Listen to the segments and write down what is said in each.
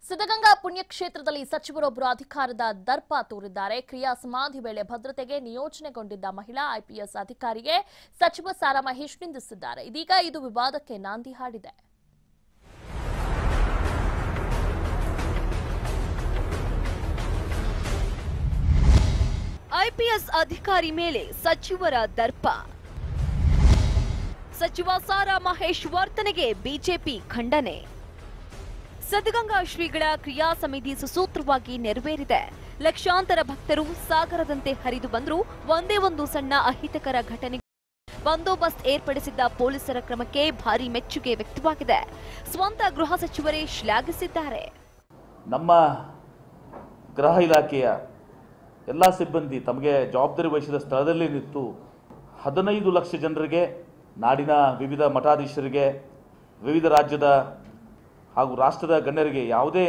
ಸಿದ್ಧಗಂಗಾ ಪುಣ್ಯಕ್ಷೇತ್ರದಲ್ಲಿ ಸಚಿವರೊಬ್ಬರು ಅಧಿಕಾರದ ದರ್ಪ ತೋರಿದ್ದಾರೆ. ಕ್ರಿಯಾ ಸಮಾಧಿ ವೇಳೆ ಭದ್ರತೆಗೆ ನಿಯೋಜನೆಗೊಂಡಿದ್ದ ಮಹಿಳಾ ಐಪಿಎಸ್ ಅಧಿಕಾರಿಗೆ ಸಚಿವ ಸಾರಾ ಮಹೇಶ್ ನಿಂದಿಸಿದ್ದಾರೆ. ಇದೀಗ ಇದು ವಿವಾದಕ್ಕೆ ನಾಂದಿ ಹಾಡಿದೆ. ಐಪಿಎಸ್ ಅಧಿಕಾರಿ ಮೇಲೆ ಸಚಿವರ ದರ್ಪ. ಸಚಿವ ಸಾರಾ ಮಹೇಶ್ ವರ್ತನೆಗೆ ಬಿಜೆಪಿ ಖಂಡನೆ. ಸಿದ್ಧಗಂಗಾ ಶ್ರೀಗಳ ಕ್ರಿಯಾ ಸಮಿತಿ ಸುಸೂತ್ರವಾಗಿ ನೆರವೇರಿದೆ. ಲಕ್ಷಾಂತರ ಭಕ್ತರು ಸಾಗರದಂತೆ ಹರಿದು ಬಂದರೂ ಒಂದೇ ಒಂದು ಸಣ್ಣ ಅಹಿತಕರ ಘಟನೆ. ಬಂದೋಬಸ್ತ್ ಏರ್ಪಡಿಸಿದ್ದ ಪೊಲೀಸರ ಕ್ರಮಕ್ಕೆ ಭಾರಿ ಮೆಚ್ಚುಗೆ ವ್ಯಕ್ತವಾಗಿದೆ. ಸ್ವಂತ ಗೃಹ ಸಚಿವರೇ ಶ್ಲಾಘಿಸಿದ್ದಾರೆ. ನಮ್ಮ ಗೃಹ ಇಲಾಖೆಯ ಎಲ್ಲ ಸಿಬ್ಬಂದಿ ತಮಗೆ ಜವಾಬ್ದಾರಿ ವಹಿಸಿದ ಸ್ಥಳದಲ್ಲಿ ನಿಂತು 15 ಲಕ್ಷ ಜನರಿಗೆ, ನಾಡಿನ ವಿವಿಧ ಮಠಾಧೀಶರಿಗೆ, ವಿವಿಧ ರಾಜ್ಯದ ಹಾಗೂ ರಾಷ್ಟ್ರದ ಗಣ್ಯರಿಗೆ ಯಾವುದೇ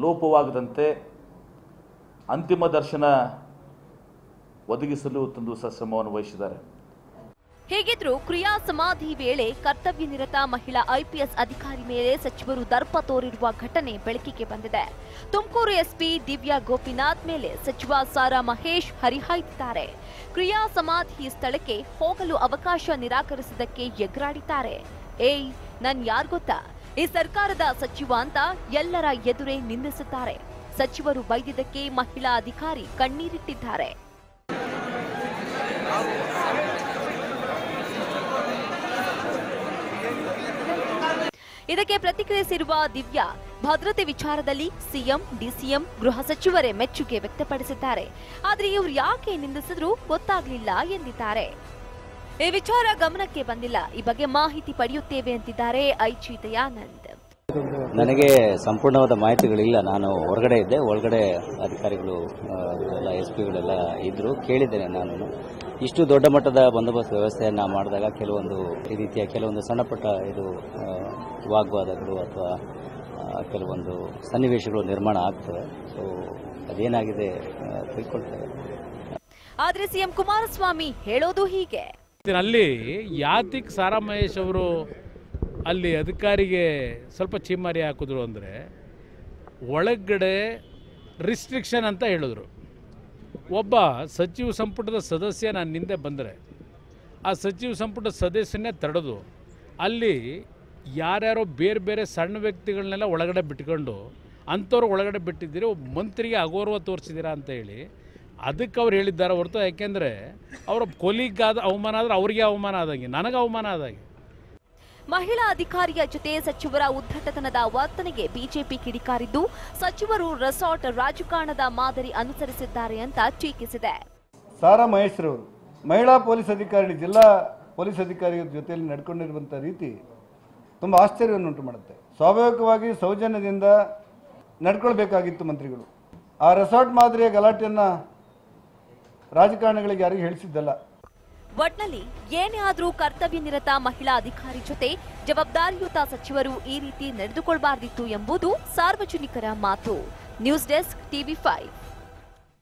ಲೋಪವಾಗದಂತೆ ಅಂತಿಮ ದರ್ಶನ ಒದಗಿಸಲು ತಂದು ಶ್ರಮವನ್ನು ವಹಿಸಿದ್ದಾರೆ. ಹೇಗಿದ್ರೂ ಕ್ರಿಯಾ ಸಮಾಧಿ ವೇಳೆ ಕರ್ತವ್ಯ ನಿರತ ಮಹಿಳಾ ಐಪಿಎಸ್ ಅಧಿಕಾರಿ ಮೇಲೆ ಸಚಿವರು ದರ್ಪ ತೋರಿರುವ ಘಟನೆ ಬೆಳಕಿಗೆ ಬಂದಿದೆ. ತುಮಕೂರು ಎಸ್ಪಿ ದಿವ್ಯಾ ಗೋಪಿನಾಥ್ ಮೇಲೆ ಸಚಿವ ಸಾರಾ ಮಹೇಶ್ ಹರಿಹಾಯ್ದಿದ್ದಾರೆ. ಕ್ರಿಯಾ ಸಮಾಧಿ ಸ್ಥಳಕ್ಕೆ ಹೋಗಲು ಅವಕಾಶ ನಿರಾಕರಿಸಿದ್ದಕ್ಕೆ ಎಗರಾಡಿದ್ದಾರೆ. ಏಯ್, ನನ್ ಯಾರ್ ಗೊತ್ತಾ, ಈ ಸರ್ಕಾರದ ಸಚಿವ ಅಂತ ಎಲ್ಲರ ಎದುರೇ ನಿಂದಿಸಿದ್ದಾರೆ. ಸಚಿವರು ಬೈದಿದ್ದಕ್ಕೆ ಮಹಿಳಾ ಅಧಿಕಾರಿ ಕಣ್ಣೀರಿಟ್ಟಿದ್ದಾರೆ. ಇದಕ್ಕೆ ಪ್ರತಿಕ್ರಿಯಿಸಿರುವ ದಿವ್ಯಾ, ಭದ್ರತೆ ವಿಚಾರದಲ್ಲಿ ಸಿಎಂ, ಡಿಸಿಎಂ, ಗೃಹ ಸಚಿವರೇ ಮೆಚ್ಚುಗೆ ವ್ಯಕ್ತಪಡಿಸಿದ್ದಾರೆ. ಆದರೆ ಇವರು ಯಾಕೆ ನಿಂದಿಸಿದ್ರು ಗೊತ್ತಾಗ್ಲಿಲ್ಲ ಎಂದಿದ್ದಾರೆ. ಈ ವಿಚಾರ ಗಮನಕ್ಕೆ ಬಂದಿಲ್ಲ. ಈ ಬಗ್ಗೆ ಮಾಹಿತಿ ಪಡೆಯುತ್ತೇವೆ ಅಂತಿದ್ದಾರೆ ಐಜಿ ದಯಾನಂದ್. ನನಗೆ ಸಂಪೂರ್ಣವಾದ ಮಾಹಿತಿಗಳಿಲ್ಲ. ನಾನು ಹೊರಗಡೆ ಇದ್ದೆ, ಒಳಗಡೆ ಅಧಿಕಾರಿಗಳು ಎಲ್ಲ ಎಸ್ಪಿಗಳೆಲ್ಲ ಇದ್ರು. ಕೇಳಿದ್ದೇನೆ ನಾನು. ಇಷ್ಟು ದೊಡ್ಡ ಮಟ್ಟದ ಬಂದೋಬಸ್ತ್ ವ್ಯವಸ್ಥೆಯನ್ನು ಮಾಡಿದಾಗ ಕೆಲವೊಂದು ಈ ರೀತಿಯ ಕೆಲವೊಂದು ಸಣ್ಣ ಪುಟ್ಟ ಇದು ವಾಗ್ವಾದಗಳು ಅಥವಾ ಕೆಲವೊಂದು ಸನ್ನಿವೇಶಗಳು ನಿರ್ಮಾಣ ಆಗ್ತವೆ. ಸೊ ಅದೇನಾಗಿದೆ ತಿಳ್ಕೊಳ್ತೇವೆ. ಆದರೆ ಸಿಎಂ ಕುಮಾರಸ್ವಾಮಿ ಹೇಳೋದು ಹೀಗೆ. ಅಲ್ಲಿ ಯಾತಿಕ್ ಸಾರಾ ಮಹೇಶ್ ಅವರು ಅಲ್ಲಿ ಅಧಿಕಾರಿಗೆ ಸ್ವಲ್ಪ ಚೀಮಾರಿ ಹಾಕಿದ್ರು ಅಂದರೆ ಒಳಗಡೆ ರಿಸ್ಟ್ರಿಕ್ಷನ್ ಅಂತ ಹೇಳಿದ್ರು. ಒಬ್ಬ ಸಚಿವ ಸಂಪುಟದ ಸದಸ್ಯ ನಾನು ಹಿಂದೆ ಬಂದರೆ ಆ ಸಚಿವ ಸಂಪುಟದ ಸದಸ್ಯನೇ ತಡೆದು ಅಲ್ಲಿ ಯಾರ್ಯಾರೋ ಬೇರೆ ಬೇರೆ ಸಣ್ಣ ವ್ಯಕ್ತಿಗಳನ್ನೆಲ್ಲ ಒಳಗಡೆ ಬಿಟ್ಕೊಂಡು ಅಂಥವ್ರು ಒಳಗಡೆ ಬಿಟ್ಟಿದ್ದೀರಿ, ಒಬ್ಬ ಮಂತ್ರಿಗೆ ಅಗೌರವ ತೋರಿಸಿದ್ದೀರಾ ಅಂತ ಹೇಳಿ ಅದಕ್ಕೆ ಅವ್ರು ಹೇಳಿದ್ದಾರೆ ಹೊರತು, ಯಾಕೆಂದರೆ ಅವರ ಕೊಲಿಗಾದ ಅವಮಾನ ಆದರೆ ಅವರಿಗೆ ಅವಮಾನ ಆದಂಗೆ, ನನಗೆ ಅವಮಾನ ಆದಾಗೆ. ಮಹಿಳಾ ಅಧಿಕಾರಿಯ ಜೊತೆ ಸಚಿವರ ಉದ್ದಟತನದ ವರ್ತನೆಗೆ ಬಿಜೆಪಿ ಕಿಡಿಕಾರಿದ್ದು, ಸಚಿವರು ರೆಸಾರ್ಟ್ ರಾಜಕಾರಣದ ಮಾದರಿ ಅನುಸರಿಸಿದ್ದಾರೆ ಅಂತ ಟೀಕಿಸಿದೆ. ಸಾರಾ ಮಹೇಶ್ ರವರು ಮಹಿಳಾ ಪೊಲೀಸ್ ಅಧಿಕಾರಿ, ಜಿಲ್ಲಾ ಪೊಲೀಸ್ ಅಧಿಕಾರಿಯ ಜೊತೆಯಲ್ಲಿ ನಡ್ಕೊಂಡಿರುವಂಥ ರೀತಿ ತುಂಬ ಆಶ್ಚರ್ಯವನ್ನುಂಟು ಮಾಡುತ್ತೆ. ಸ್ವಾಭಾವಿಕವಾಗಿ ಸೌಜನ್ಯದಿಂದ ನಡ್ಕೊಳ್ಬೇಕಾಗಿತ್ತು ಮಂತ್ರಿಗಳು. ಆ ರೆಸಾರ್ಟ್ ಮಾದರಿಯ ಗಲಾಟೆಯನ್ನು ರಾಜಕಾರಣಿಗಳಿಗೆ ಯಾರಿಗೂ ಹೇಳಿಸಿದ್ದಲ್ಲ. ಒಟ್ನಲ್ಲಿ ಏನೇ ಆದರೂ ಕರ್ತವ್ಯ ನಿರತ ಮಹಿಳಾ ಅಧಿಕಾರಿ ಜೊತೆ ಜವಾಬ್ದಾರಿಯುತ ಸಚಿವರು ಈ ರೀತಿ ನಡೆದುಕೊಳ್ಳಬಾರದಿತ್ತು ಎಂಬುದು ಸಾರ್ವಜನಿಕರ ಮಾತು. News desk, TV5.